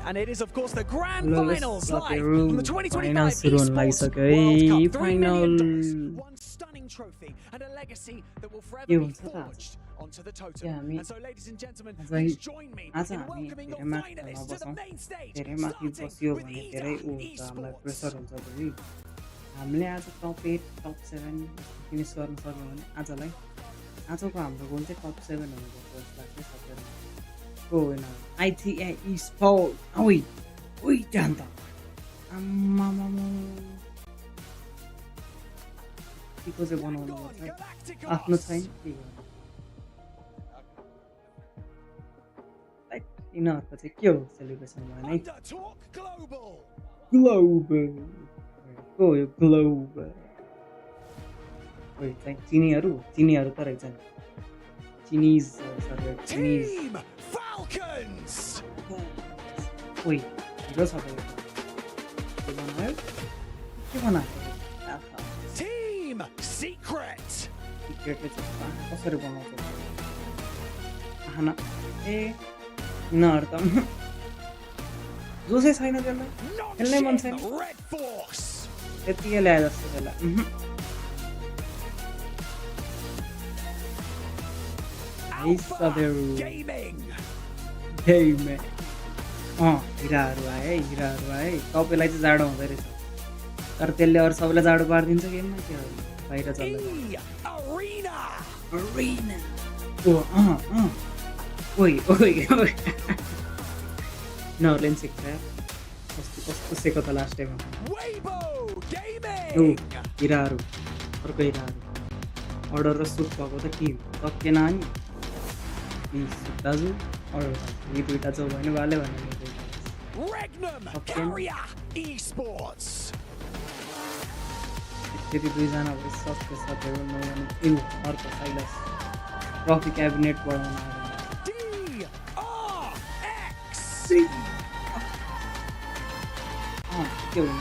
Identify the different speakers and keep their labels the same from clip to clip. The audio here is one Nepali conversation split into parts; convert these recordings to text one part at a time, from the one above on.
Speaker 1: and it is of course the grand finals live on the 2025
Speaker 2: Final
Speaker 1: Esports World Cup. 3 million dollars, one stunning trophy, and a legacy that will forever be forged onto the totem. And so, ladies and gentlemen, please join me in welcoming your finalists to the main stage, starting with esports.
Speaker 2: हामीले आज टप 8 टप 7 फिनिश गर्न सक्यौं भने आजलाई आजको हाम्रो गोल चाहिँ टप 7 हुनुपर्छ जस्तो लाग्छ सबैलाई को होइन आइथिए स्पोर्ट ओइ जान त आम्मामा तिको चाहिँ बनाउनु पर्छ आफ्नो छैन के लाइक यिनीहरूको चाहिँ के हो सेलिब्रेसन भने ग्लोबल को यो ग्लोबल ओइ चाहिँ चिनीहरू त रहेछन् चिनीज
Speaker 1: Team Falcons.
Speaker 2: ओइ हिरो सबै के बनायो
Speaker 1: Team Secret.
Speaker 2: सिक्रेटले चाहिँ कसरी बनाउँछ खाना ए यिनीहरू त जोसै छैन त्यसलाई खेल्नै मन छैन
Speaker 1: Red Force.
Speaker 2: यति ल्याए जस्तो त्यसलाई
Speaker 1: Gaming.
Speaker 2: हिराहरू आए तपाईँलाई चाहिँ जाडो हुँदो रहेछ तर त्यसले अरू सबैलाई जाडो पारिदिन्छ गेममा के बाहिर चल्छ यिनीहरूले पनि सिक्छ कस्तो सेको त लास्ट टाइममा हिराहरू अर्को हिराहरू अर्डर र सुट भएको त टिम सकिएन नि दाजु अर्डर यी दुईवटा जो भएन भाले भने त्यति दुईजना भए सबै सबै नभने अर्को साइलस ट्रफी क्याबिनेट बनाउन के हुन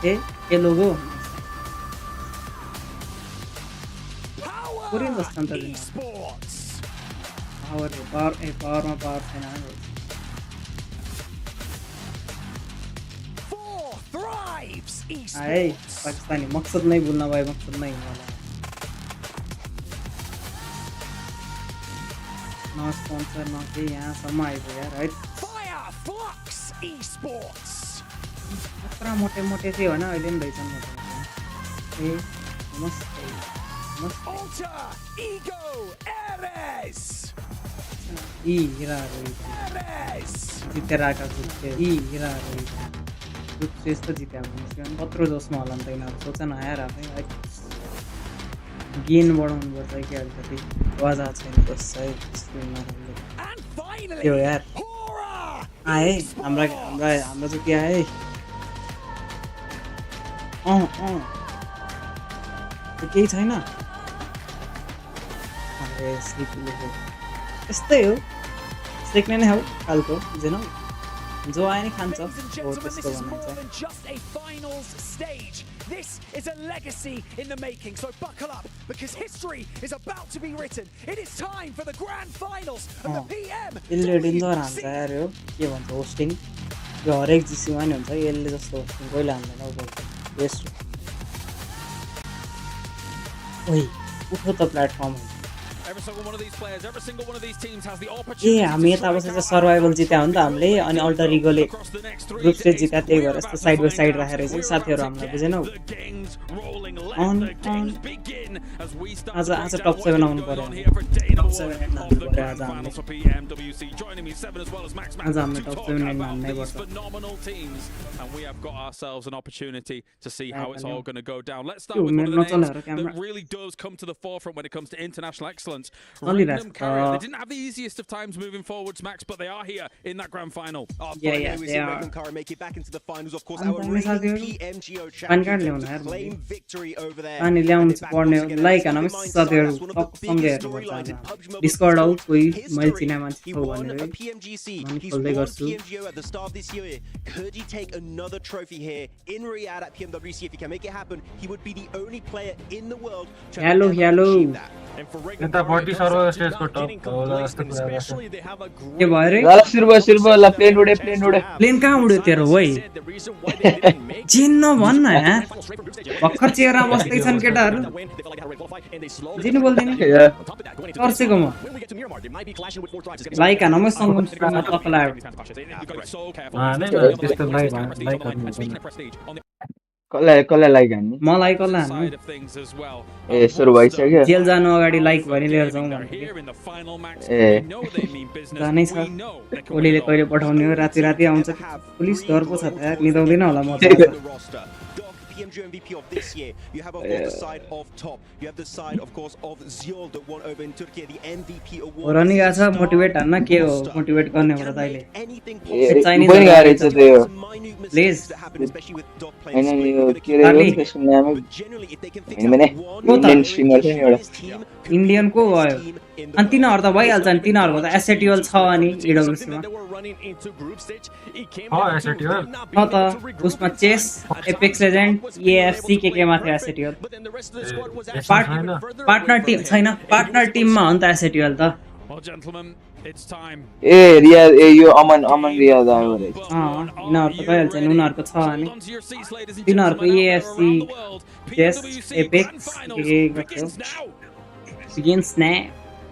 Speaker 2: ए लोगो कोरियन जस्तो अन्त पावरमा पावर छैन आए पाकिस्तानी मकसद नै भुल्न भए मकसद नै होला न स्पोन्सर न केही यहाँसम्म आइपुग्यो यार है यत्रो मोटे थियो होइन अहिले पनि रहेछन् मोटे ए नमस्ते यी हिराहरू जितेर आएका हिराहरू ग्रुप स्टेज त जित्या भने कत्रो जोसमा होला नि त यिनीहरू सोच न आएर आफै गेन बढाउनुपर्छ कि अलिकति आवाज छैन बस के हो यार आए हाम्रो चाहिँ के आए केही छैन यस्तै हो सिक्ने नै हो खालको बुझेनौ जो आए नि खान्छ हो त्यस्तो भन्छ
Speaker 1: This is a legacy in the making, so buckle up because history is about to be written. It is time for the grand finals of the PM.
Speaker 2: यसले डेन्जर हान्छ यार यो के भन्छ होस्टिङ यो हरेक जिसीमा नि हुन्छ यसले जस्तो होस्टिङ कहिले हान्दैन अब बेस्ट ओइ उठो त प्लेटफर्म ए हामी यता बसेर सर्भाइभल जित्या हो नि त हामीले अनि अल्टर इगोले ग्रुप स्टेज जित्या त्यही भएर यस्तो साइड बाई साइड राखेर चाहिँ साथीहरू हामीलाई बुझेनौ आज टप 7 आउनु पर्यो आज हामीले टप 7 हान्नै पर्छ
Speaker 3: and we have got ourselves an opportunity to see how it's all going to go down. Let's start with one of the names that really does come to the forefront when it comes to international excellence. Random Carrier. They didn't have the easiest of times moving forwards, Max, but they are here in that grand final.
Speaker 1: Yeah, we see Random Carrier make it back into the finals. Of course, our reigning PMGO champions claim victory over there.
Speaker 2: And ल्याउनु पर्ने लाइक हामी साथीहरु टप सँगै हेर्नुपर्छ डिस्कर्ड आउट कोही मैले चिने मान्छे हो भनेर
Speaker 1: PMGC खोल्दै गर्छु PMGO at the start of this year. Could he take another trophy here in Riyadh at PMWC? If he can make it happen, he would be the only player in the world to achieve that.
Speaker 4: यता 40 सर्भर स्टेजको टप होला जस्तो कुरा गर्छ
Speaker 2: के भयो रे
Speaker 5: ल सुरु ल प्लेन उडे
Speaker 2: प्लेन कहाँ उड्यो तेरो ओइ चिन्न भन्न यार भर्खर चेहरा बस्दै छन् केटाहरू जिन बोल्दैन तर्सेको म लाइक हान म सङ्गम स्ट्रिममा तकला
Speaker 4: त्यस्तो लाइक
Speaker 5: कसलाई लाइक हान्ने
Speaker 2: मलाई कसलाई हान्नु
Speaker 5: ए सुरु भइसक्यो
Speaker 2: जेल जानु अगाडि लाइक भनी लिएर जाउँ
Speaker 5: ए
Speaker 2: जानै छ ओलीले कहिले पठाउने हो राति राति आउँछ पुलिस डर पो छ त यार निदाउँदैन होला म त
Speaker 6: PMG MVP of this year. You have, of course, the side of top. You have the side, of course, of Ziol that won over in Turkey the MVP award.
Speaker 2: Running आछ मोटिभेट हान्न के हो मोटिभेट गर्ने हो त अहिले
Speaker 5: चाइनिज पनि गाह्रो छ त्यो
Speaker 2: प्लिज
Speaker 5: हैन यो के रे यो फेसन नाम हैन इन्डियन स्ट्रिमर छ नि एउटा
Speaker 2: इन्डियन को भयो अनि तिनीहरु त भइहाल्छ नि तिनीहरुको त एसएटीएल छ अनि ईडब्ल्यूसी मा
Speaker 4: एसएटीएल
Speaker 2: न त उसमा चेस एपेक्स लेजेन्ड एएफसी के मा थियो एसएटीएल पार्टनर टिम छैन पार्टनर टिममा हो नि त एसएटीएल त
Speaker 5: ए रिया ए यो अमन रियाज आयो रे
Speaker 2: यिनीहरु त भइहाल्छ नि उनीहरुको छ अनि तिनीहरुको एएफसी चेस एपेक्स के गर्छ begin snap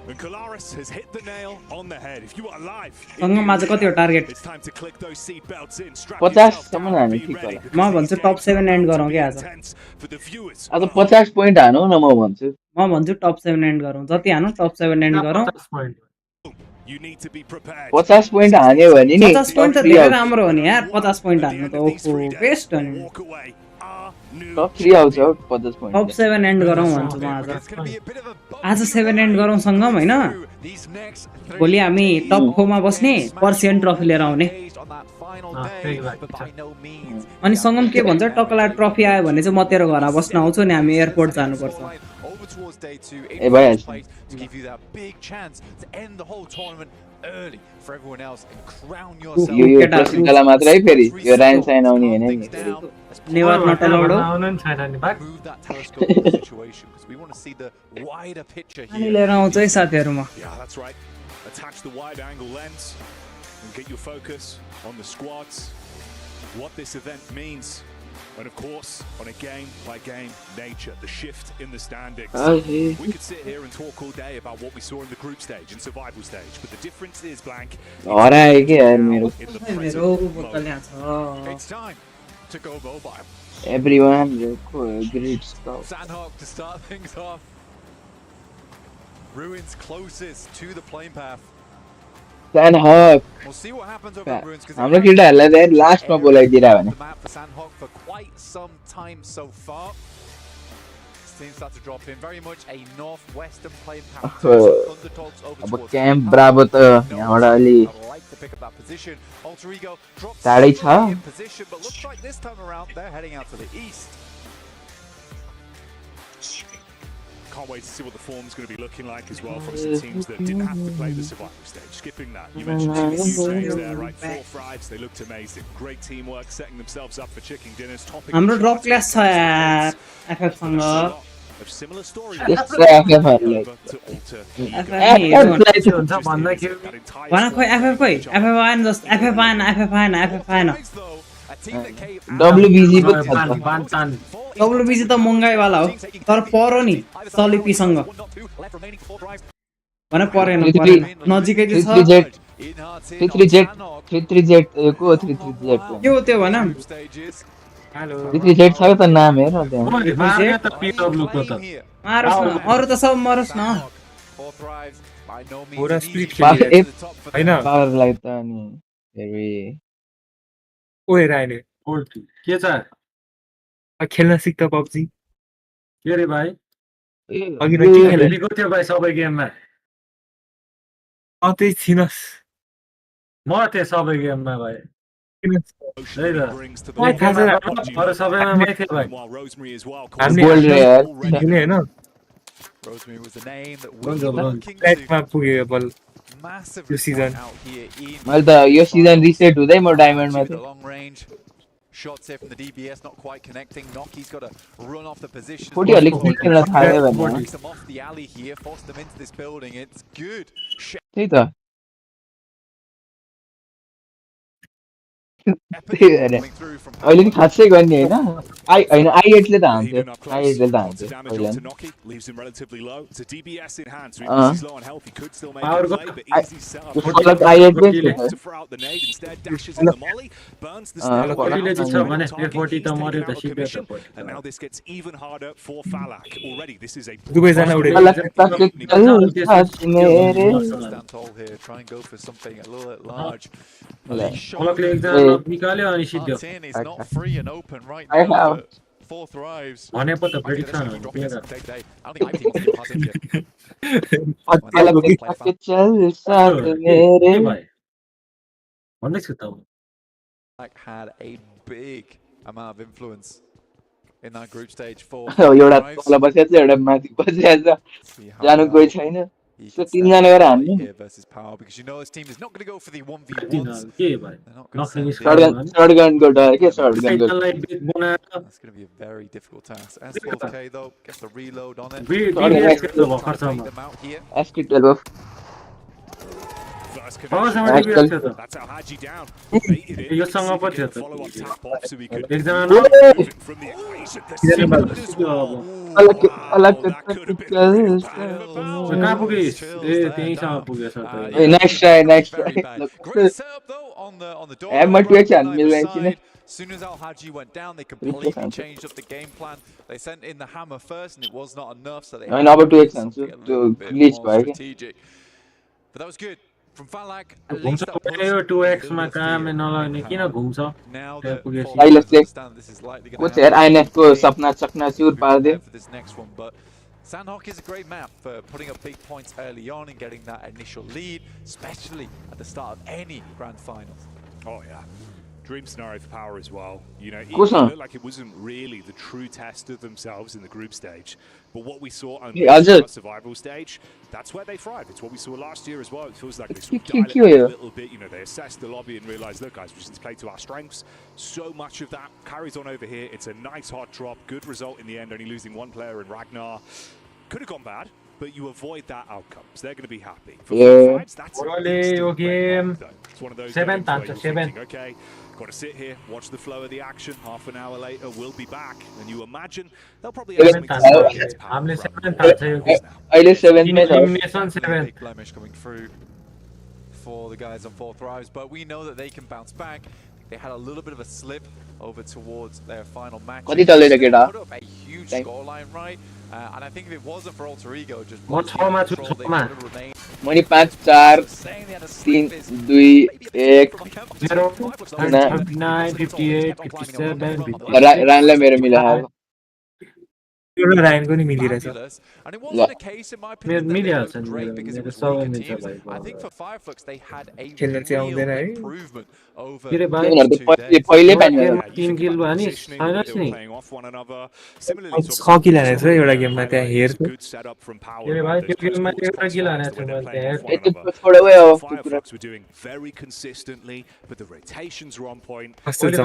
Speaker 7: And Kalaris has hit the nail on the head. If you are alive,
Speaker 2: सँगमा चाहिँ कति हो target
Speaker 7: it's time to click those seat belts in.
Speaker 5: 50 सम्म हान्नु ठिक होला
Speaker 2: म भन्छु टप 7 एन्ड गरौँ के आज
Speaker 7: For the viewers.
Speaker 5: अब 50 पोइन्ट हानौ न म भन्छु
Speaker 2: म भन्छु टप 7 एन्ड गरौँ जति हानौ टप 7 एन्ड गरौँ
Speaker 7: You need to be prepared.
Speaker 5: 50 point हान्यो भने नि
Speaker 2: 50 पोइन्ट त धेरै राम्रो हो नि यार 50 पोइन्ट हान्नु त ओहो बेस्ट हो नि
Speaker 7: Walk away.
Speaker 5: टप 3 आउँछ 50 पोइन्ट
Speaker 2: टप 7 एन्ड गरौँ भन्छु म आज 7 एन्ड गरौँ सँगम हैन भोलि हामी टप 4 मा बस्ने पर्सियन ट्रफी लिएर आउने अनि सँगम के भन्छ टकला ट्रफी आयो भने चाहिँ म तेरो घरमा बस्न आउँछु नि हामी एयरपोर्ट जानुपर्छ
Speaker 8: towards day 2
Speaker 5: ए भइहाल्छ
Speaker 8: to give you that big chance to end the whole tournament early for everyone else and crown
Speaker 5: यो
Speaker 8: yourself
Speaker 5: प्रसिद्धला मात्रै फेरि यो राइन साइन आउने हैन नि
Speaker 2: नेभर नट अलाउड
Speaker 4: आउनु नि छैन नि बाक
Speaker 8: move that telescope in the situation because we want to see the wider picture
Speaker 2: अनि
Speaker 8: here.
Speaker 2: लिएर आउँछ है साथीहरुमा
Speaker 7: Yeah, that's right. Attach the wide angle lens and get your focus on the squads. What this event means. And of course, on a game-by-game nature, the shift in the standings. We could sit here and talk all day about what we saw in the group stage and survival stage, but the difference is, Blank,
Speaker 5: हरायो के यार मेरो
Speaker 7: in the
Speaker 2: मेरो
Speaker 7: present
Speaker 2: बोतल यहाँ
Speaker 7: moment.
Speaker 2: छ
Speaker 8: It's time to go mobile.
Speaker 5: Everyone great stuff
Speaker 8: Sandhawk to start things off. Ruins closest to the plane path.
Speaker 5: सान हक
Speaker 8: We'll see what happens over in Ruins because
Speaker 5: हाम्रो केटाहरुलाई चाहिँ लास्टमा बोलाइदिरा भने
Speaker 8: the map for Sandhawk for quite some time so far. This team starts to drop in very much a northwestern plane path. Underdogs over
Speaker 5: अब
Speaker 8: towards
Speaker 5: क्याम्प ब्राभो त यहाँबाट अलि
Speaker 8: I would like to pick up that position. Alter Ego drops
Speaker 5: टाढै छ
Speaker 8: in position, but looks like this time around they're heading out to the east.
Speaker 7: Can't wait to see what the form's going to be looking like as well for some teams that didn't have to play the survival stage. Skipping that, you mentioned a few names there, right? 4 frieds, they looked amazing. Great teamwork, setting themselves up for chicken dinners. Topic
Speaker 2: हाम्रो ड्रप क्लास छ यार एफएफ सँग
Speaker 7: of similar stories.
Speaker 5: त्यस्तो एफएफहरुलाई
Speaker 4: के हुन्छ भन्दाखेरि
Speaker 7: That entire
Speaker 2: भन खोइ एफएफ खोइ एफएफ आएन जस्तो एफएफ आएन
Speaker 5: डब्ल्युबीजी पो छ त
Speaker 4: बान तान
Speaker 2: डब्ल्युबीसी त महँगाई वाला हो तर परो नि सलिपी सँग भने परेन नजिकै चाहिँ छ
Speaker 5: 33Z को 33Z
Speaker 2: के हो त्यो भन
Speaker 4: हेलो
Speaker 5: 33Z छ त नाम हेर त्यहाँ
Speaker 4: मार्ने त पीडब्ल्यू को त
Speaker 2: मारोस् न अरु त सब मरोस् न
Speaker 4: पुरा स्प्लिट
Speaker 5: पास
Speaker 4: खेलिरहेको
Speaker 5: एफ
Speaker 4: हैन
Speaker 5: पावरलाई त अनि फेरि
Speaker 4: ओए राइने के छ खेल्न सिक्छ पब्जी के रे भाइ अघि त के खेलेको थियो भाइ सबै गेममा अतै छिनस म त्यो सबै गेममा भाइ अरू सबैमा मै थिएँ भाइ
Speaker 5: गोल्ड रे यार
Speaker 4: किन हैन
Speaker 8: Rosemary was the name that
Speaker 4: bronze
Speaker 8: was
Speaker 4: bronze
Speaker 8: looking
Speaker 4: ट्र्याकमा
Speaker 8: to
Speaker 4: पुग्यो बल
Speaker 8: massive
Speaker 4: This season.
Speaker 8: out here in
Speaker 5: मैले त यो सिजन रिसेट हुँदै म डायमन्डमा
Speaker 8: the
Speaker 5: थिएँ
Speaker 8: long range. shots here from the DBS, not quite connecting. Noki's got to run off the position.
Speaker 5: Put your leg in the tire,
Speaker 8: Brings them off the alley here, forced them into this building. It's good.
Speaker 5: त्यही त अहिले नि खासै गर्ने हैन हैन i8 ले त हान्थ्यो i8 ले त हान्थ्यो पहिला फलक i8
Speaker 4: दुबै जना उडे
Speaker 8: Try and go for something a little bit large. Martin is not free and open right now. Four thrives.
Speaker 4: भने पो त प्रेडिक्सन हो
Speaker 8: I don't think I've seen pass it yet.
Speaker 4: भन्दै छु त
Speaker 8: Like had a big amount of influence in that group stage for
Speaker 5: एउटा तल बसेछ एउटा माथि बसेछ जानु कोही छैन So तीन जना गरेर हान्नु
Speaker 8: versus power because you know this team is not going to go for the 1v1s.
Speaker 4: के भाइ
Speaker 5: shotgun को डर के shotgun को
Speaker 8: That's going to be a very difficult task. S12K though gets the reload on it. Them out here.
Speaker 5: ST12
Speaker 4: That's how
Speaker 7: Haji down.
Speaker 4: यो सँग पो थियो त एकजना
Speaker 7: From the equation.
Speaker 5: अलग
Speaker 4: कहाँ पुगिस ए त्यहीसँग पुगेछ त
Speaker 5: next try
Speaker 8: Great setup though on the door. As soon as Al-Haji went down, they completely changed up the game plan. They sent in the hammer first, and it was not enough, so they had to get a little bit more strategic. But that was good. From Falak, at least that was
Speaker 4: 2x मा काम नलाग्ने किन घुम्छ
Speaker 8: now that this is likely going
Speaker 5: कुछ यार INF को सपना चकना चूर पार they
Speaker 8: for this next one, but Sandhawk is a great map for putting up big points early on and getting that initial lead, especially at the start of any grand finals.
Speaker 7: Oh yeah. Dream scenario for Power as well. You know, it looked like it wasn't really the true test of themselves in the group stage. But what we saw on the survival stage, that's where they thrive. It's what we saw last year as well. It feels like they sort of dialed it a little bit. You know, they assessed the lobby and realized, look, guys, we just play to our strengths. So much of that carries on over here. It's a nice hot drop. Good result in the end, only losing one player in Ragnar. Could have gone bad, but you avoid that outcome. So they're going to be happy. For fights, that's it's one of those games where you're thinking, okay, got to sit here, watch the flow of the action. Half an hour later, we'll be back. And you imagine they'll probably have something to say against Power.
Speaker 8: Big blemish coming through for the guys on Four Thrives, but we know that they can bounce back. They had a little bit of a slip over towards their final match. Put up a huge scoreline, right? And I think if it wasn't for Alter Ego, just they would have remained.
Speaker 5: Money 5 4 3 2 1
Speaker 4: 59 58 57
Speaker 5: रानलाई मेरो मिला
Speaker 4: रायन को नि मिलिरहेछ
Speaker 8: And it wasn't a case, in my opinion, that
Speaker 4: मिलिहाल्छ
Speaker 8: they
Speaker 4: नि
Speaker 8: were great because it was
Speaker 4: सबै
Speaker 8: weaker
Speaker 4: मिल्छ
Speaker 8: teams.
Speaker 4: भाइ
Speaker 8: I think for Fireflux, they had a
Speaker 4: खेल्न चाहिँ आउँदैन
Speaker 8: real
Speaker 4: है
Speaker 8: improvement over
Speaker 4: के रे भाइ
Speaker 5: पहिले पानी
Speaker 4: 3 किल भयो नि छैनस् नि
Speaker 7: Playing off one another. Similarly,
Speaker 4: 6 किल हानेछ एउटा गेममा त्यहाँ हेर्छु
Speaker 7: good setup from Power.
Speaker 4: के रे भाइ त्यो गेममा एउटा किल हानेछ मैले त्यहाँ
Speaker 7: Fireflux were doing very consistently, but the rotations were on point.
Speaker 4: कस्तो छ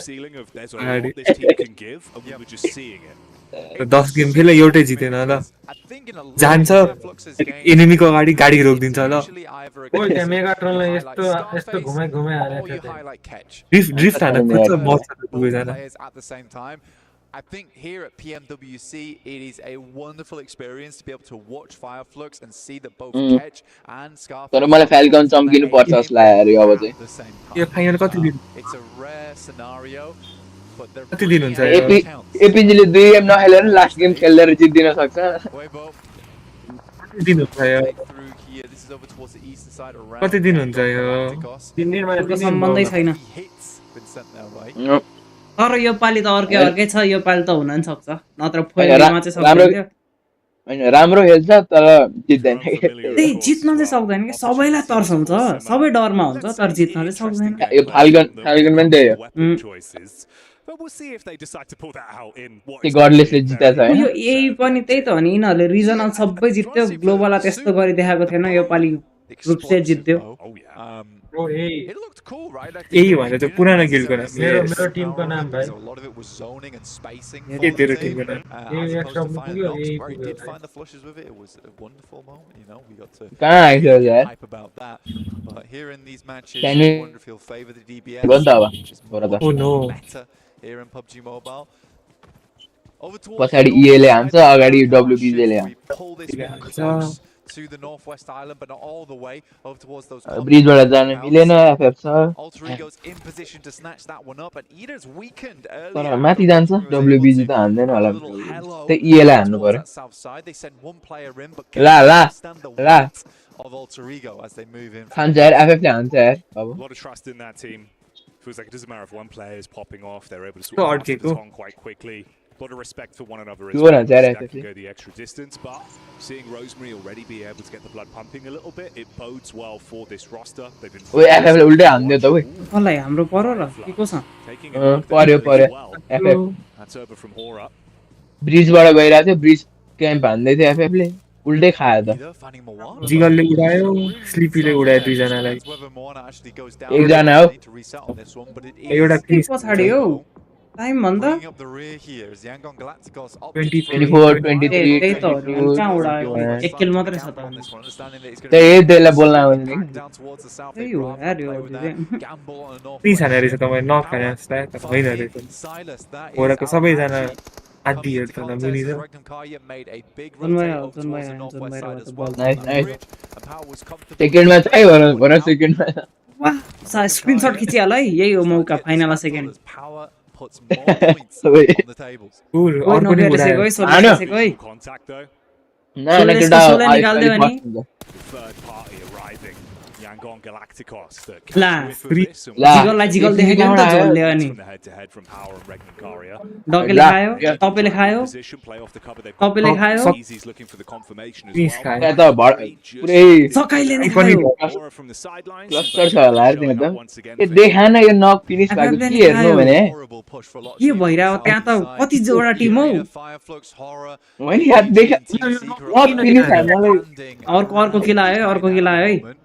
Speaker 7: Ceiling of there's a lot this team can give, and we were just seeing it.
Speaker 4: 10 game खेल एउटै जितेन ल जान्छ एनिमीको अगाडि गाडी रोकिदिन्छ ल ओइ त्यहाँ मेगाट्रनलाई यस्तो यस्तो घुमाइ घुमाइ हालेछ ड्रिफ्ट हान्न खोज्छ मर्छ दुवैजना
Speaker 8: at the same time. I think here at Pmwc, it is a wonderful experience to be able to watch Fireflux and see that both Ketch and Scarf.
Speaker 5: तर मलाई फाल्कन चम्किनु पर्छ जस्तो लाग्यो अब चाहिँ
Speaker 4: यो फाइनल कति दिन
Speaker 8: It's a rare scenario.
Speaker 4: कति दिन हुन्छ
Speaker 5: एपीजीले 2 गेम नखेलेर लास्ट गेम खेलेर जित्दिन सक्छ
Speaker 4: कति दिन हुन्छ यो कति दिन हुन्छ यो 3 दिनमा
Speaker 2: सम्बन्धै छैन तर यो पाली त अर्कै छ यो पाली त हुन नि सक्छ नत्र फोइलमा चाहिँ सक्दैन
Speaker 5: हैन राम्रो खेल्छ तर जित्दैन
Speaker 2: त्यही जित्न चाहिँ सक्दैन के सबैलाई तर्साउँछ सबै डरमा हुन्छ तर जित्न चाहिँ सक्दैन
Speaker 5: यो फाल्कन पनि त्यही हो
Speaker 7: But we'll see if they decide to pull that out in what
Speaker 5: the godlessले जितेछ हैन
Speaker 2: यो एई पनि त्यही त हो नि यिनीहरुले रिजनल सबै जित्यो ग्लोबलला त्यस्तो गरि देखाएको थिएन यो पाली ग्रुप स्टेज जित्यो
Speaker 4: Bro, hey.
Speaker 8: It looked cool, right? Like
Speaker 4: यही भने चाहिँ पुरानो गिल्डको नाम
Speaker 9: मेरो टिमको नाम भाइ
Speaker 8: a lot of it was zoning and spacing
Speaker 2: के
Speaker 8: for the
Speaker 4: तेरो
Speaker 8: team.
Speaker 4: टिमको नाम
Speaker 8: As opposed to finding the knocks, where he did
Speaker 9: भाइ
Speaker 8: find the flushes with it. It was a wonderful moment, you know. We got to
Speaker 5: कहाँ आइसक्यो यार
Speaker 8: hype about that. But here in these matches,
Speaker 5: Can
Speaker 8: I
Speaker 5: you-
Speaker 8: wonder if he'll favor the DBS.
Speaker 5: गन्त अब
Speaker 8: which is
Speaker 5: बरु त
Speaker 4: Oh no.
Speaker 8: better here in PUBG Mobile. Over towards
Speaker 5: पछाडि
Speaker 8: the
Speaker 5: EA ले
Speaker 8: north
Speaker 5: हान्छ
Speaker 8: side,
Speaker 5: अगाडि
Speaker 8: I'm not
Speaker 5: WBJ
Speaker 8: sure
Speaker 5: ले
Speaker 8: if
Speaker 5: हान्छ
Speaker 8: we pull this one
Speaker 4: हान्छ।
Speaker 8: close to the northwest island, but not all the way over towards those
Speaker 5: ब्रिजबाट जानु मिलेन एफएफ छ
Speaker 8: Alter Ego's in position to snatch that one up, and Eda's weakened
Speaker 5: तर
Speaker 8: earlier.
Speaker 5: माथि जान्छ WBG त हान्दैन होला त्यही EA लाई हान्नु पर्यो
Speaker 8: South side, they send one player in, but
Speaker 5: ला ला
Speaker 8: stand the
Speaker 5: ला
Speaker 8: weight of Alter Ego as they move in.
Speaker 5: खान्छ यार एफएफ ले हान्छ यार अब
Speaker 7: A lot of trust in that team. Feels like it doesn't matter if one player is popping off, they're able to
Speaker 4: So
Speaker 7: sort of
Speaker 4: hard
Speaker 7: pass the
Speaker 4: kick, oh.
Speaker 7: baton quite quickly. A lot of respect for one another as
Speaker 5: Pure
Speaker 7: well.
Speaker 5: hands, yeah,
Speaker 7: That
Speaker 5: right,
Speaker 7: can
Speaker 5: yeah.
Speaker 7: go the extra distance, but seeing Rosemary already be able to get the blood pumping a little bit, it bodes well for this roster. They've been
Speaker 5: ओए एफएफ ले उल्टै हान्दियो त ओए
Speaker 2: कसलाई हाम्रो पर्यो र के को छ
Speaker 7: taking a look
Speaker 5: पर्यो
Speaker 7: there
Speaker 5: पर्यो
Speaker 7: as well.
Speaker 5: एफएफ
Speaker 7: That's over from Hora.
Speaker 5: ब्रिजबाट गइरहेको थियो ब्रिज क्याम्प हान्दै थियो एफएफ ले उल्टै खायो त
Speaker 8: Eda finding Moana.
Speaker 4: जिगलले उडायो स्लिपीले उडायो दुईजनालाई
Speaker 8: Whether Moana actually goes down.
Speaker 5: एकजना हो
Speaker 8: They need to reset on this one, but it
Speaker 4: एउटा
Speaker 8: is
Speaker 2: के
Speaker 4: फिनिस
Speaker 2: पछाडि हौ टाइम भन्दा
Speaker 8: bringing up the rear here as Yangon Galacticos opted
Speaker 4: 23,
Speaker 8: for
Speaker 5: 24 23
Speaker 2: त्यही त हो नि अनि कहाँ उडायो
Speaker 5: 21
Speaker 2: एक किल मात्रै छ त
Speaker 8: on this one, understanding that it's going
Speaker 5: त्यही
Speaker 8: to
Speaker 5: त्यसलाई बोल्न आउँदैन
Speaker 8: back
Speaker 5: कि
Speaker 8: down towards the south.
Speaker 2: त्यही
Speaker 8: They'd
Speaker 2: हो
Speaker 8: rather
Speaker 2: यार यो
Speaker 8: play with
Speaker 2: चाहिँ
Speaker 8: that gamble on a
Speaker 4: fridge हाने रहेछ
Speaker 8: northwest.
Speaker 4: तपाईँ नक हाने जस्तो लाग्यो तर होइन रहेछ
Speaker 8: Silas, that is
Speaker 4: होराको सबैजना
Speaker 8: outmatchy.
Speaker 4: आदीहरू त मिलिन्छ
Speaker 8: Regnum Karya made a big
Speaker 2: Don't worry,
Speaker 8: rotate over
Speaker 2: don't
Speaker 8: towards
Speaker 2: worry,
Speaker 8: the
Speaker 2: don't
Speaker 8: northwest
Speaker 2: worry
Speaker 8: side as
Speaker 2: about
Speaker 8: well.
Speaker 2: the
Speaker 5: Nice,
Speaker 8: On
Speaker 5: nice.
Speaker 8: bridge, and Power was comfortable.
Speaker 5: सेकेन्डमा चाहिँ भन सेकेन्डमा
Speaker 2: वाह स्क्रिनशट खिचिहाल है यही हो मौका final second
Speaker 8: Power puts more points
Speaker 5: Wait.
Speaker 8: on the tables.
Speaker 2: ओइ
Speaker 4: अर्को नि
Speaker 2: नखेलेसेको है
Speaker 4: उडायो
Speaker 2: सोल्ले
Speaker 5: हान।
Speaker 2: खेलेसेको है
Speaker 7: Visual contact though.
Speaker 5: न न
Speaker 2: सुलेसको
Speaker 5: केटा
Speaker 2: सुले निकाल्दियो भने
Speaker 7: The third party arriving. Yangon Galacticos. The
Speaker 2: ला
Speaker 5: ला
Speaker 2: जिगललाई जिगल देखेको नि त झोलले अनि
Speaker 7: the head-to-head from Power and Regnum Karya.
Speaker 2: डकेले
Speaker 5: ला।
Speaker 2: खायो तपाईँले खायो
Speaker 7: Position play off the cover. They've
Speaker 2: तपाईँले खायो
Speaker 7: Easy's looking for the confirmation as
Speaker 4: Please,
Speaker 7: well.
Speaker 4: guys.
Speaker 5: त्यहाँ त पुरै
Speaker 2: सकाइले नै
Speaker 4: पनि
Speaker 2: खायो
Speaker 7: Aura from the sidelines.
Speaker 5: Cluster छ होला यार त्यहाँ त
Speaker 7: Once again,
Speaker 5: ए देखा न यो नक फिनिस भएको
Speaker 2: एफएफ ले
Speaker 5: के हेर्नु
Speaker 2: खायो।
Speaker 5: भने
Speaker 8: Horrible push for a lot of
Speaker 2: के
Speaker 8: teams
Speaker 2: भइरहेको
Speaker 8: on
Speaker 2: त्यहाँ
Speaker 8: the
Speaker 2: त
Speaker 8: south
Speaker 2: कति
Speaker 8: side.
Speaker 2: जोडा टिम हौ
Speaker 8: Arena, Fireflux, Horror,
Speaker 5: मैले याद देखा नक फिनिस हान्नलाई
Speaker 2: अर्को अर्को किल आयो है अर्को किल आयो है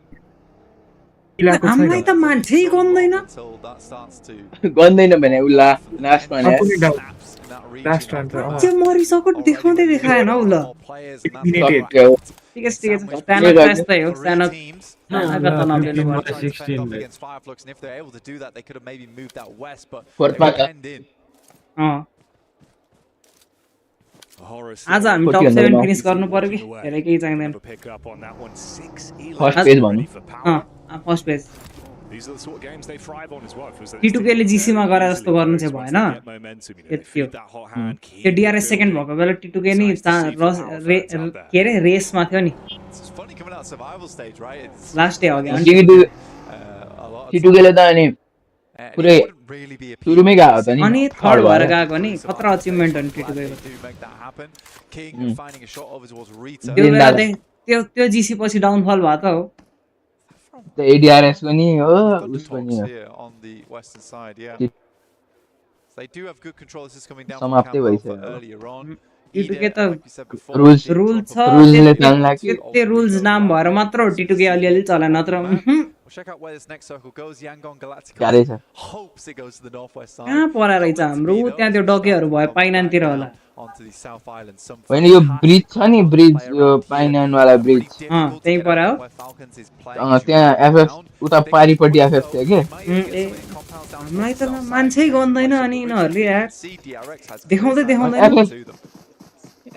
Speaker 4: किलाको
Speaker 2: हामीलाई
Speaker 4: छैन
Speaker 2: त मान्छे गन्दैन
Speaker 8: until that starts to
Speaker 5: गन्दैन भने उल्ला लास्टमा
Speaker 4: अर्को नि down
Speaker 8: collapse in that region.
Speaker 4: Last round त
Speaker 2: त्यो मरिसक्यो देखाउँदै देखाएन हौ ल
Speaker 8: More players in that
Speaker 4: Eliminated.
Speaker 8: bracket.
Speaker 2: ठिकै छ ठिकै छ स्ट्यान्ड त्यस्तै हो स्ट्यान्ड
Speaker 8: Teams
Speaker 2: आगत त नलिनु
Speaker 8: trying
Speaker 2: पर्छ
Speaker 8: to defend
Speaker 9: 16
Speaker 8: off
Speaker 9: there.
Speaker 8: against Fireflux, and if they're able to do that, they could have maybe moved that west, but
Speaker 5: Fourth
Speaker 8: they would
Speaker 5: back.
Speaker 8: end in.
Speaker 2: अँ
Speaker 7: Horror
Speaker 2: आज हामी
Speaker 5: कति
Speaker 2: टप
Speaker 5: भन्दा
Speaker 2: 7
Speaker 5: ल?
Speaker 2: फिनिस गर्नु पर्यो कि धेरै केही चाहिँदैन
Speaker 7: Never pick up on that one. 6
Speaker 5: First page भन्नु
Speaker 7: for Power.
Speaker 2: अँ first page
Speaker 7: These are the sort of games they thrive on as well. It feels like
Speaker 2: T2K ले GC मा गरे जस्तो गर्नु चाहिँ भएन
Speaker 7: त्यो
Speaker 2: त्यो डिआरएस सेकेन्ड भएको बेला टिटुके नि के अरे रेसमा थियो नि
Speaker 8: It's funny coming out survival stage, right? It's,
Speaker 2: last day अघि अनि
Speaker 5: टिटु
Speaker 8: a lot of
Speaker 5: टिटुकेले त अनि
Speaker 8: and
Speaker 5: पुरै
Speaker 8: it wouldn't really be a
Speaker 5: सुरुमै गएको त नि
Speaker 2: अनि थर्ड भएर गएको नि खतरा अचिभमेन्ट हो नि टिटुकेको
Speaker 8: do make that happen. King finding a shot over towards Rita.
Speaker 2: त्यो बेला
Speaker 5: दादा।
Speaker 2: त्यो जिसी पछि डाउनफल भयो त हो
Speaker 5: त्यो एडिआरएस पनि हो
Speaker 8: Got
Speaker 5: उस पनि
Speaker 8: talks
Speaker 5: हो
Speaker 8: here on the western side, yeah.
Speaker 5: It-
Speaker 8: They do have good control. This is coming down
Speaker 5: Some
Speaker 8: from
Speaker 5: up the way,
Speaker 8: Campbell
Speaker 5: sir.
Speaker 8: earlier on.
Speaker 2: टिटुके
Speaker 8: Ida,
Speaker 2: त
Speaker 8: like we said before,
Speaker 5: rules-
Speaker 8: did
Speaker 2: rule
Speaker 8: drop
Speaker 2: छ
Speaker 8: a
Speaker 5: rules ले
Speaker 8: ball.
Speaker 5: तान्ला कि?
Speaker 2: त्यो रुल्स नाम भएर मात्र हो टिटुके अलिअलि चला नत्र
Speaker 8: We'll check out where this next circle goes. Yangon
Speaker 5: गाह्रै
Speaker 8: Galacticos
Speaker 5: छ
Speaker 8: hopes it goes to the northwest side.
Speaker 2: कहाँ परा रहेछ हाम्रो त्यहाँ त्यो डकेहरू भयो पाइनानतिर होला
Speaker 8: Onto the south island. Some
Speaker 5: होइन यो ब्रिज छ नि ब्रिज
Speaker 8: play
Speaker 5: यो
Speaker 8: around here.
Speaker 5: पाइनान वाला ब्रिज
Speaker 8: Difficult to
Speaker 2: त्यही
Speaker 8: get
Speaker 2: पर
Speaker 8: out
Speaker 2: हो
Speaker 8: where Falcons is playing,
Speaker 5: अँ
Speaker 8: as you
Speaker 5: त्यहाँ
Speaker 8: mentioned,
Speaker 5: एफएफ
Speaker 8: around.
Speaker 5: उता पारिपट्टि एफएफ थियो के
Speaker 2: ए हामीलाई त मान्छे गन्दैन अनि यिनीहरूले यार देखाउँदै देखाउँदैन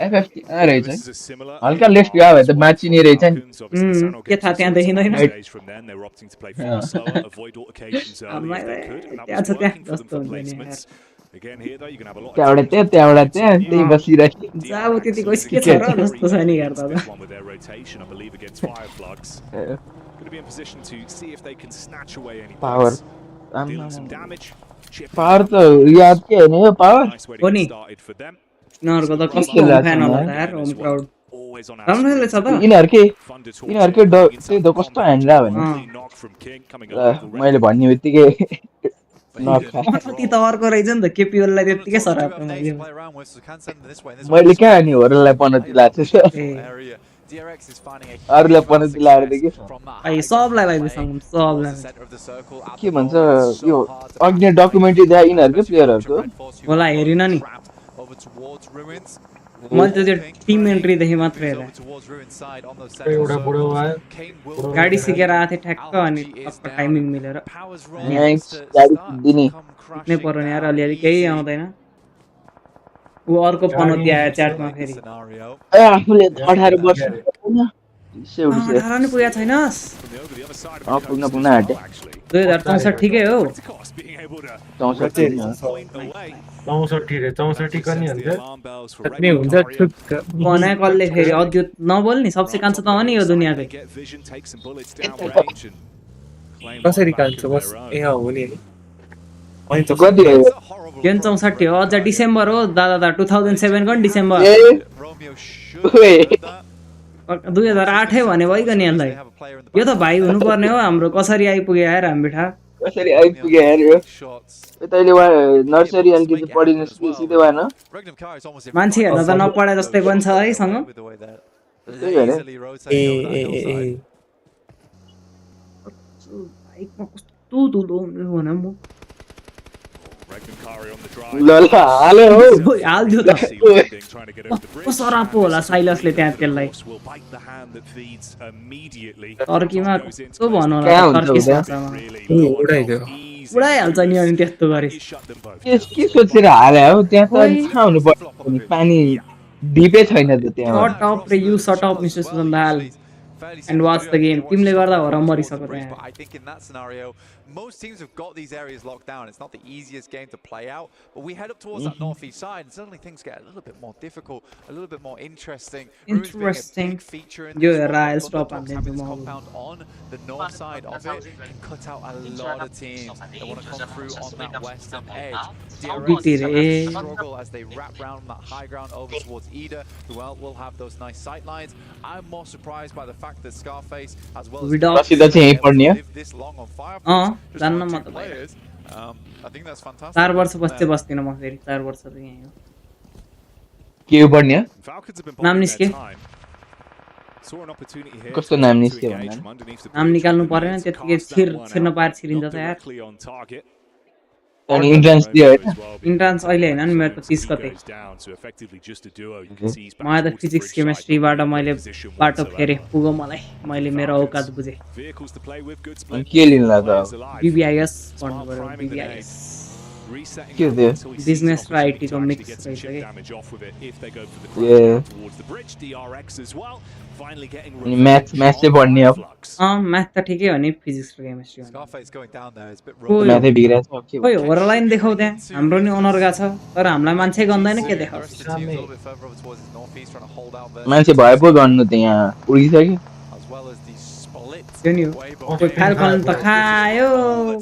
Speaker 5: एफएफ त्यहाँ रहेछ
Speaker 7: This is a similar
Speaker 5: हल्का लेफ्ट गयो भने त माचिने रहेछ नि
Speaker 2: के थाहा त्यहाँ देखिँदैन
Speaker 7: From then, they were opting to play far slower, avoid altercations early if they could, and that
Speaker 2: त्यहाँ
Speaker 7: was
Speaker 2: छ त्यहाँ
Speaker 7: working for them
Speaker 2: जस्तो
Speaker 7: for
Speaker 2: हुन्छ नि यार
Speaker 7: placements. Again, here though, you can have a lot of
Speaker 5: त्यहाँबाट
Speaker 7: damage.
Speaker 5: त्यहाँबाट त्यही बसिरहेको
Speaker 2: जा ऊ त्यति गइस के छ र जस्तो छ नि यार दादा
Speaker 7: This one with their rotation, I believe, against Fireflux. Going to be in position to see if they can snatch away any
Speaker 5: Power.
Speaker 7: points. Dealing some damage. Chip
Speaker 5: power त याद के होइन यो पावर
Speaker 7: nice way to
Speaker 2: हो
Speaker 7: get
Speaker 2: नि
Speaker 7: started for them.
Speaker 2: यिनीहरूको त कस्तो
Speaker 5: के लाग्छ
Speaker 2: फ्यान होला
Speaker 5: मलाई?
Speaker 2: त यार home crowd
Speaker 7: Always on our
Speaker 2: राम्रो
Speaker 7: screen.
Speaker 2: खेलेछ त
Speaker 5: यिनीहरूकै
Speaker 7: Fun to talk
Speaker 5: यिनीहरूकै
Speaker 7: to.
Speaker 5: त्यही त कस्तो हान्ला भने
Speaker 7: Clean knock from King coming
Speaker 5: ल,
Speaker 7: up with the
Speaker 5: मैले भन्ने बित्तिकै नखा
Speaker 2: कति त अर्को रहेछ नि त केपिएललाई त्यत्तिकै सराप्नु
Speaker 5: मैले कहाँ अनि होरलाई पनौती लाग्छ
Speaker 2: ए
Speaker 8: DRX is finding a
Speaker 5: अरूलाई
Speaker 8: huge amount of
Speaker 5: पनि दिलाएर त के
Speaker 8: success
Speaker 5: छ
Speaker 8: from that
Speaker 2: भाइ
Speaker 8: high
Speaker 2: सबलाई
Speaker 8: ground
Speaker 2: भाइ
Speaker 8: play
Speaker 2: दिसौँ
Speaker 8: towards the
Speaker 2: सबलाई
Speaker 8: center of the circle at
Speaker 5: के
Speaker 8: the
Speaker 5: भन्छ
Speaker 8: moment. It's so
Speaker 5: यो
Speaker 8: hard to
Speaker 5: अघि
Speaker 8: pass
Speaker 5: डकुमेन्ट्री
Speaker 8: away,
Speaker 5: देखायो यिनीहरुको
Speaker 8: especially for
Speaker 5: प्लेयरहरुको
Speaker 8: Red Force who
Speaker 2: होला
Speaker 8: are
Speaker 2: हेरिन नि
Speaker 8: trapped over towards ruins.
Speaker 2: मैले त त्यो टिम एन्ट्री देखि मात्रै हेरेँ
Speaker 8: Towards ruin side on those central circles. Kane will
Speaker 2: गाडी सिकेर आएको थिएँ ठ्याक्क अनि टक्क टाइमिङ मिलेर
Speaker 8: powers
Speaker 5: Thanks,
Speaker 8: to
Speaker 5: गाडी
Speaker 8: start
Speaker 5: दिने
Speaker 8: to come
Speaker 2: सिक्नै
Speaker 8: crashing
Speaker 2: पर्यो नि यार
Speaker 8: down
Speaker 2: अलिअलि केही
Speaker 8: easy.
Speaker 2: आउँदैन ऊ अर्को पनौती आयो च्याटमा फेरि
Speaker 8: Scenario.
Speaker 5: ए आफूले 18 वर्ष पुग्न सेउडी से
Speaker 2: 18 नि पुगेको छैनस्
Speaker 5: पुग्न पुग्न आँटे
Speaker 2: 2064 कै हो
Speaker 5: 64
Speaker 4: 64 रे 64 कनि हुन्छ त्यति हुन्छ ठुक्क
Speaker 2: भने कसले फेरि अद्युत नबोल्ने सबसे कान्छ त हो नि यो दुनियाँकै
Speaker 4: कसरी कान्छ बस ए हो नि अनि त
Speaker 5: कति हो
Speaker 2: जुन 64 हो अझ डिसेम्बर हो दादा 2007 को डिसेम्बर
Speaker 5: ए
Speaker 8: Romeo should
Speaker 5: ओए
Speaker 8: have that.
Speaker 2: 2008 भने भइगयो नि यसलाई यो त भाइ हुनुपर्ने हो हाम्रो कसरी आइपुग्यो यार हामी बिठा
Speaker 5: कसरी आइपुग्यो यार यो
Speaker 8: Shots.
Speaker 5: तैले वा नर्सरी अलिकति पढिन सिधै भएन
Speaker 8: Regnum Car is almost in
Speaker 2: मान्छे
Speaker 8: front
Speaker 2: हेर्न
Speaker 8: of
Speaker 2: त
Speaker 8: us.
Speaker 2: नपढे जस्तै पनि छ है सँग
Speaker 8: With the way that
Speaker 5: त्यही भएर
Speaker 8: lazily rotating over that hillside.
Speaker 2: बाइकमा कस्तो धुलो हुने भने म
Speaker 7: Regnum Car on the drive.
Speaker 5: ल ल हाले हो
Speaker 2: ओइ, हाल्दियो त
Speaker 7: Trying to get over the bridge.
Speaker 2: कस्तो सरापो होला साइलसले त्यहाँ त्यसलाई
Speaker 7: Will bite the hand that feeds immediately.
Speaker 2: टर्कीमा कस्तो भन्नु
Speaker 5: कहाँ
Speaker 2: होला
Speaker 5: हुन्छ
Speaker 2: टर्किस
Speaker 5: उता?
Speaker 2: भाषामा
Speaker 4: उडाइदियो
Speaker 2: उडाइहाल्छ नि अनि त्यस्तो गरे
Speaker 5: के सोचेर हाले हो त्यहाँ त थाहा हुनु पर्छ नि पानी डिपै छैन त त्यहाँ
Speaker 2: शट अप र यु शट अप मिस्टर सुन्दर and watch the game. तिमीले गर्दा हो र मरिसक्यो त्यहाँ
Speaker 8: I think in that scenario, most teams have got these areas locked down. It's not the easiest game to play out, but we head up towards that northeast side, and suddenly things get a little bit more difficult, a little bit more interesting.
Speaker 2: Interesting.
Speaker 8: Feature in
Speaker 2: Yo,
Speaker 8: this one.
Speaker 2: Rael,
Speaker 8: Thunder
Speaker 2: stop
Speaker 8: Dogs
Speaker 2: and
Speaker 8: having this
Speaker 2: then
Speaker 8: compound on the north side of it can cut out a lot of teams that want to come through on that western edge. DRX struggle as they wrap around that high ground over towards Ida, who will have those nice sight lines. I'm more surprised by the fact that Scarface, as well as live this long on fire.
Speaker 2: जान्न म त
Speaker 8: Players, I think that's fantastic.
Speaker 2: 4 वर्ष बस्दै बस्दिन म फेरि 4 वर्ष त यही हो
Speaker 5: के पढ्ने
Speaker 7: Falcons have been
Speaker 2: नाम
Speaker 7: biding
Speaker 2: निस्के
Speaker 7: their time. Saw an opportunity here
Speaker 5: कस्तो
Speaker 7: to
Speaker 5: नाम
Speaker 7: to
Speaker 5: निस्क्यो
Speaker 7: engage
Speaker 5: भन्दा
Speaker 7: from underneath the
Speaker 2: नाम
Speaker 7: bridge.
Speaker 2: निकाल्नु
Speaker 7: They
Speaker 2: परेन
Speaker 7: need to
Speaker 2: त्यतिकै
Speaker 7: cast that one
Speaker 2: छिर्न
Speaker 7: out.
Speaker 2: पार छिरिन्छ
Speaker 7: Not
Speaker 2: त यार
Speaker 7: directly on target.
Speaker 5: अनि इन्ट्रान्स दियो हैन
Speaker 2: इन्ट्रान्स अहिले हैन नि मेरो त 30 गते
Speaker 7: Goes down, so effectively just a duo. You can see he's back
Speaker 2: मलाई त
Speaker 7: towards the
Speaker 2: physics
Speaker 7: bridge side,
Speaker 2: केमिस्ट्रीबाट
Speaker 7: not in a
Speaker 2: मैले
Speaker 7: position
Speaker 2: बाटो
Speaker 7: whatsoever.
Speaker 2: फेरे पुगो मलाई मैले मेरो औकात बुझे
Speaker 7: Vehicles to play with, good
Speaker 5: अनि
Speaker 7: split.
Speaker 5: के लिनु ला त
Speaker 7: Players alive.
Speaker 2: बीबीआईएस पढ्नु
Speaker 7: Smart
Speaker 2: पर्यो
Speaker 7: priming the
Speaker 2: बीबीआईएस
Speaker 7: nade. Resetting
Speaker 5: के
Speaker 7: up
Speaker 5: त्यो
Speaker 7: until he sees
Speaker 2: Business
Speaker 7: an opportunity
Speaker 2: right,
Speaker 7: to
Speaker 2: mix
Speaker 7: actually get some
Speaker 2: right
Speaker 7: chip
Speaker 2: away.
Speaker 7: damage off with it if they go for the
Speaker 5: Yeah.
Speaker 7: crash down towards the bridge. DRX as well. Finally getting
Speaker 5: अनि म्याथ चाहिँ पढ्ने अब
Speaker 7: reflux.
Speaker 2: म्याथ त ठिकै हो नि फिजिक्स र chemistry
Speaker 8: Scarface going down there is a bit
Speaker 2: Cool.
Speaker 8: rough.
Speaker 5: म्याथै बिग्रेछ अब के
Speaker 2: खोइ हो र लाइन देखाउ त्यहाँ हाम्रो नि ओनर गएको छ तर हामीलाई मान्छे गन्दैन के देखाउँछ
Speaker 8: The team's a little bit further over towards his northeast, trying to hold out there.
Speaker 5: मान्छे भए पो गर्नु त यहाँ उडिसक्यो
Speaker 8: As well as the split.
Speaker 2: त्यो नि हो
Speaker 8: Way
Speaker 2: खोइ
Speaker 8: behind.
Speaker 2: फाल्कन त खायो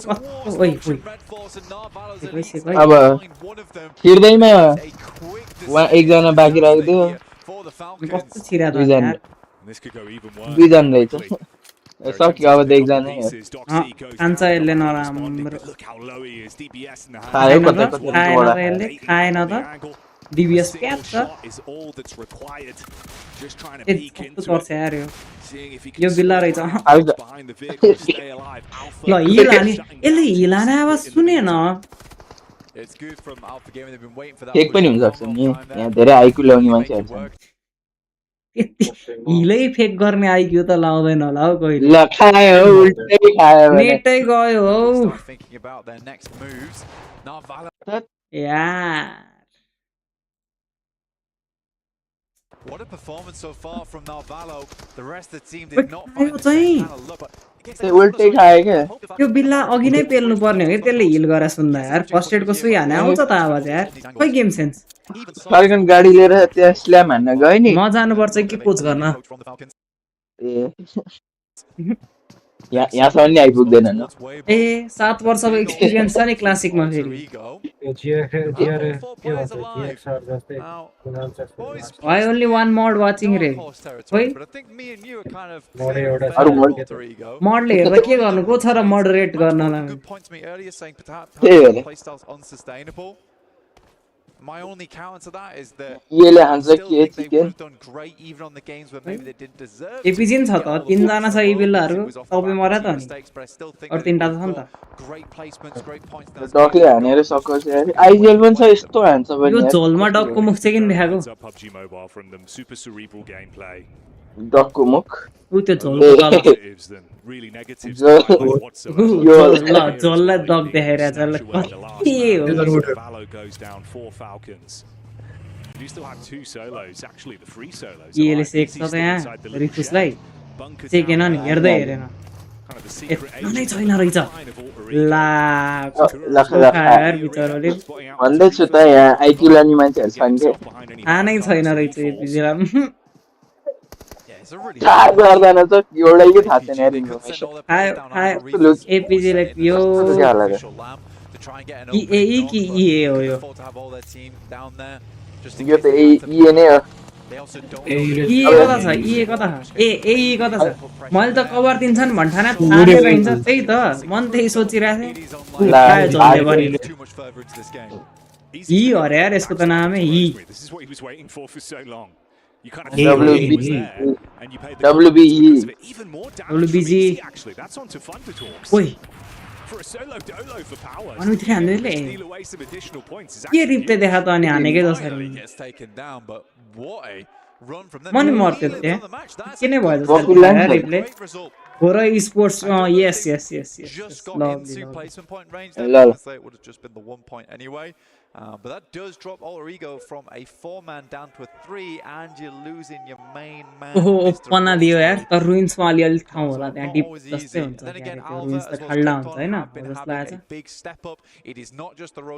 Speaker 2: कस्तो ओइ ओइ
Speaker 8: Red Force and Narvalos
Speaker 2: Wait,
Speaker 8: at least
Speaker 2: wait,
Speaker 5: अब
Speaker 8: find one of them.
Speaker 5: छिर्दैमा
Speaker 8: A quick
Speaker 5: एकजना बाँकी राखिदियो
Speaker 8: for the
Speaker 2: कस्तो
Speaker 8: Falcons.
Speaker 2: छिरा त
Speaker 5: दुईजना
Speaker 2: यार
Speaker 7: This could go even worse.
Speaker 5: दुईजना रहेछ सक्यो अब त एकजना
Speaker 2: खान्छ यसले नराम्रो
Speaker 7: Look how low he is. DBS in the hand.
Speaker 5: खायो
Speaker 2: खाएन
Speaker 5: कता
Speaker 2: त
Speaker 5: कता
Speaker 2: खाएन
Speaker 5: वडा
Speaker 2: त यसले खाएन त डिबिएस प्याच छ
Speaker 7: Is all that's required. Just trying to
Speaker 2: A
Speaker 7: peek
Speaker 2: कस्तो
Speaker 7: into
Speaker 2: गर्छ
Speaker 7: it.
Speaker 2: यार यो
Speaker 7: Seeing if he
Speaker 2: यो
Speaker 7: can
Speaker 2: बिल्ला
Speaker 7: score
Speaker 2: रहेछ
Speaker 7: right behind the vehicle to stay alive. Alpha
Speaker 2: ल हिल हाने यसले हिल हाने आवाज सुनेन
Speaker 8: It's good from Alpha Gaming. They've been waiting for that.
Speaker 5: Fake पनि
Speaker 8: push
Speaker 5: हुन
Speaker 8: for a
Speaker 5: सक्छ
Speaker 8: long
Speaker 5: नि
Speaker 8: time there.
Speaker 5: यहाँ धेरै आइक्यू ल्याउने
Speaker 8: Make
Speaker 5: मान्छेहरू
Speaker 8: it
Speaker 5: छन्
Speaker 8: work.
Speaker 2: त्यति हिलै फेक गर्ने आइक्यू त लाउँदैन होला हौ कहिले
Speaker 5: ल खायो उल्टै खायो भने
Speaker 2: नेटै गयो हौ
Speaker 8: Start thinking about their next moves. Narvala.
Speaker 2: यार
Speaker 8: What a performance so far from Narvalo. The rest of the team
Speaker 2: Wait,
Speaker 8: did not
Speaker 2: खायो
Speaker 8: find the same
Speaker 2: चाहिँ
Speaker 8: kind of look.
Speaker 5: त्यो उल्टै खायो क्या
Speaker 2: त्यो बिल्ला अघि नै पेल्नु पर्ने हो कि त्यसले हिल गरेर सुन्दा यार फर्स्ट एडको सुई हाने आउँछ त आवाज यार खै गेम सेन्स
Speaker 5: फर्कन गाडी लिएर त्यहाँ स्ल्याम हान्न गयो नि
Speaker 2: नजानुपर्छ कि कोच गर्न
Speaker 5: ए यहाँसम्म नि आइपुग्दैन न
Speaker 2: ए 7 वर्षको एक्सपिरियन्स छ नि क्लासिकमा फेरि
Speaker 4: यो जिआर के भन्छ जिएक्सआर जस्तै कुनाल छ
Speaker 2: वाइ ओन्ली वान मोड वाचिङ रे खोइ
Speaker 4: मोडे एउटा
Speaker 5: अरु मोड
Speaker 2: मोडले हेर्दा के गर्नु को छ र मोडरेट गर्नलाई
Speaker 5: त्यही भएर
Speaker 8: My only counter to that is that
Speaker 5: Yele
Speaker 8: I
Speaker 5: hands
Speaker 8: still
Speaker 5: के
Speaker 8: think they would
Speaker 5: chicken.
Speaker 8: have done great even on the games where maybe they didn't deserve
Speaker 2: एपिजिन छ
Speaker 8: to get
Speaker 2: त
Speaker 8: all the
Speaker 2: तीन
Speaker 8: points
Speaker 2: जना
Speaker 8: in
Speaker 2: छ
Speaker 8: the
Speaker 2: यी
Speaker 8: world because
Speaker 2: बेलाहरु
Speaker 8: it was off the
Speaker 2: तपाईँ
Speaker 8: back
Speaker 2: मरा
Speaker 8: of
Speaker 2: त
Speaker 8: team
Speaker 2: नि
Speaker 8: mistakes, but I still think
Speaker 2: अरु
Speaker 8: that they
Speaker 2: तीनटा
Speaker 8: would
Speaker 2: छ
Speaker 8: have
Speaker 2: नि त
Speaker 8: got great placements, great points in those
Speaker 5: डकले हानेर सकोस् यार आइजिएल पनि छ यस्तो हान्छ भने
Speaker 2: यो
Speaker 5: यार
Speaker 2: झोलमा डकको मुख चाहिँ किन देखाएको
Speaker 7: Heads up PUBG Mobile from them. Super cerebral gameplay.
Speaker 5: डकको मुख
Speaker 2: उ त्यो
Speaker 7: A lot
Speaker 2: झोलको
Speaker 7: more
Speaker 2: तल
Speaker 7: positives than really negatives to
Speaker 5: Zol.
Speaker 7: highlight whatsoever.
Speaker 2: ल झोललाई डक देखाइरहेछ ल कति हो
Speaker 7: Vallo goes down 4 Falcons. You still have 2 solos, actually the 3 solos.
Speaker 2: यसले सेक्छ त यहाँ रिफुसलाई सेकेन नि हेर्दै हेरेन यत्रो नै छैन रहेछ ला यार बिचराले
Speaker 5: भन्दैछु त यहाँ आइक्यू लाने मान्छेहरू छन् के
Speaker 2: आनै छैन रहेछ एपिजीलाई
Speaker 5: थाहा गर्दैन त एउटैकै थाहा छैन यार इन्फर्मेसन
Speaker 2: खायो एपिजीलाई पियो कि ए कि इए हो यो
Speaker 5: यो त इए नै हो
Speaker 2: इए कता छ इए कता छ ए कता छ मैले त कभर दिन्छन् भन्ठाना थाहा रहन्छ त्यही त मन त्यही सोचिरहेको थिएँ खायो जल्ले पनि हि अरे यार यसको त नामै हि WBG ओइ अनुतिर हान्दैले के रिप्ले देखा त अनि हानेकै जसरी मनी मर्थ्यो त्यहाँ के नै भयो जस्तो रिप्ले हो र sports yes yes yes yes
Speaker 8: but that does drop Ulrigo from a 4-man down to a 3, and you're losing your main man.
Speaker 2: ओहो पना दियो यार त रुइन्स मा अलि अलि ठाउँ होला त्यहाँ डिप जस्तै हुन्छ त्यो रुइन्स त खल्ला हुन्छ हैन जस्तो लाग्छ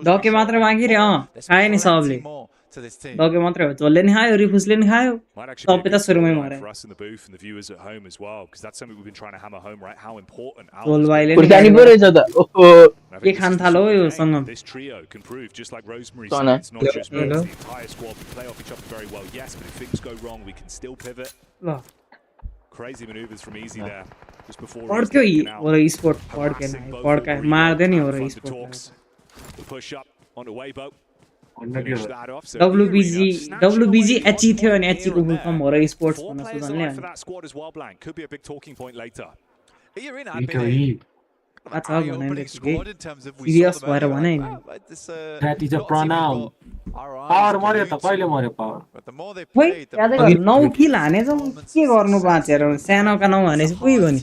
Speaker 2: डके मात्र बाँकी रे खाए नि सबले डके मात्रै हो जसले नि खायो रिफुसले नि खायो सबै त सुरुमै मरे जोल भाइले
Speaker 5: खुर्सानी पो रहेछ त ओहो
Speaker 2: के खान थालो यो सँग ल
Speaker 7: Crazy maneuvers from Easy there just before
Speaker 2: पड्क्यो हि ओर स्पोर्ट पड्केन पड्का मार्दै नि ओर स्पोर्ट
Speaker 7: push up onto Weibo.
Speaker 2: WBG एचई थियो अनि एचई को फुल फर्म हो र स्पोर्ट्स भन्न सुझाउले
Speaker 7: for that squad as well, Blank. Could be a big talking point later.
Speaker 2: अच्छा भने सिरियस भएर भने नि
Speaker 4: that is a pronoun power मर्यो त कहिले मर्यो पावर
Speaker 2: खोइ यादै गर 9 किल हाने जम के गर्नु बाँचेर सानोका 9 हानेछ पुइ गयो नि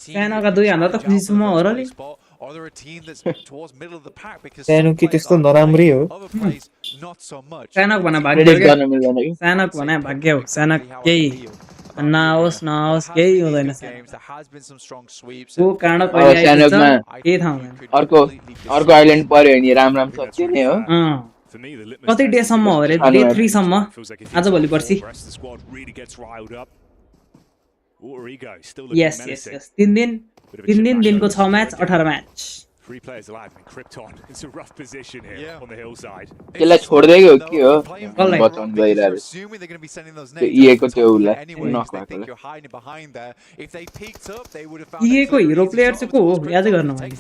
Speaker 2: सानोका 2 हान्दा त खुसी छु म हो र नि
Speaker 4: सानो कि त्यस्तो नराम्रै हो
Speaker 2: सानोक भने भाग्य सानोक भने भाग्य हो सानोक केही नाओस् केही हुँदैन वो काण्ड कहिले आइन्छ के थाहा हुँदैन
Speaker 5: अर्को आइल्यान्ड पर्यो नि राम छ त्यो नै हो
Speaker 2: कति डे सम्म हो रे डे 3 सम्म आज भोलि पर्सि यस यस यस 3 दिनको 6 match 18 match
Speaker 7: 3 players alive and Krypton. It's a rough position here on the hillside.
Speaker 5: केला छोड्दै गयो के हो बचाउन गइरहेको छ इए को त्यो उला
Speaker 2: इए को हिरो प्लेयर चाहिँ को हो याद गर्नु भयो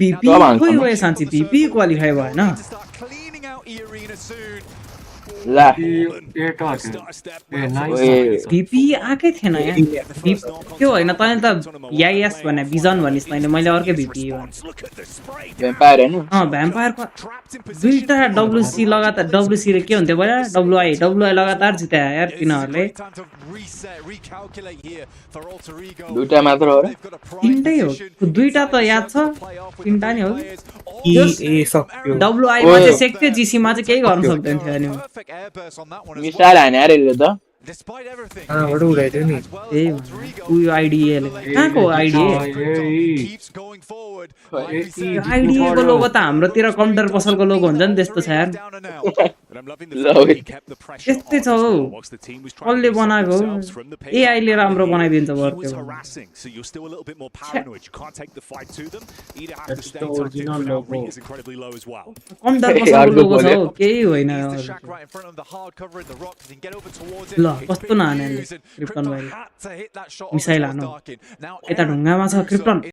Speaker 2: बीपी कोही हो साँच्चै बीपी क्वालिफाई भएन
Speaker 5: ला
Speaker 2: बीपी आकै थिएन यहाँ त्यो होइन तैँले त याइएस भने भिजन भनिस् तैँले मैले अर्कै बीपी
Speaker 5: भ्याम्पायर हैन
Speaker 2: भ्याम्पायरको दुईटा डब्ल्युसी लगातार डब्ल्युसी रे के हुन्थ्यो बडा डब्ल्युआई लगातार जितायो यार तिनीहरुले
Speaker 5: दुईटा मात्र हो र
Speaker 2: तीनटै हो दुईटा त याद छ तीनटा नि हो
Speaker 4: ए सक्यो
Speaker 2: डब्ल्युआई मा चाहिँ सेक्थ्यो जीसी मा चाहिँ केही गर्न सक्दैन थियो अनि
Speaker 5: मिसाइल हाने अरे ले त
Speaker 4: वडा उडाइदियो नि
Speaker 2: ए उयो आइडिए कहाँको आइडिए आइडिए को लोगो त हाम्रोतिर काउन्टर पसलको लोगो हुन्छ नि त्यस्तो छ यार त्यस्तै छ हौ कसले बनाएको एआईले राम्रो बनाइदिन्छ बरु काउन्टर पसलको लोगो छ हौ केही होइन ल कस्तो नहाने क्रिप्टन भाइ मिसाइल हानु यता ढुङ्गामा छ क्रिप्टन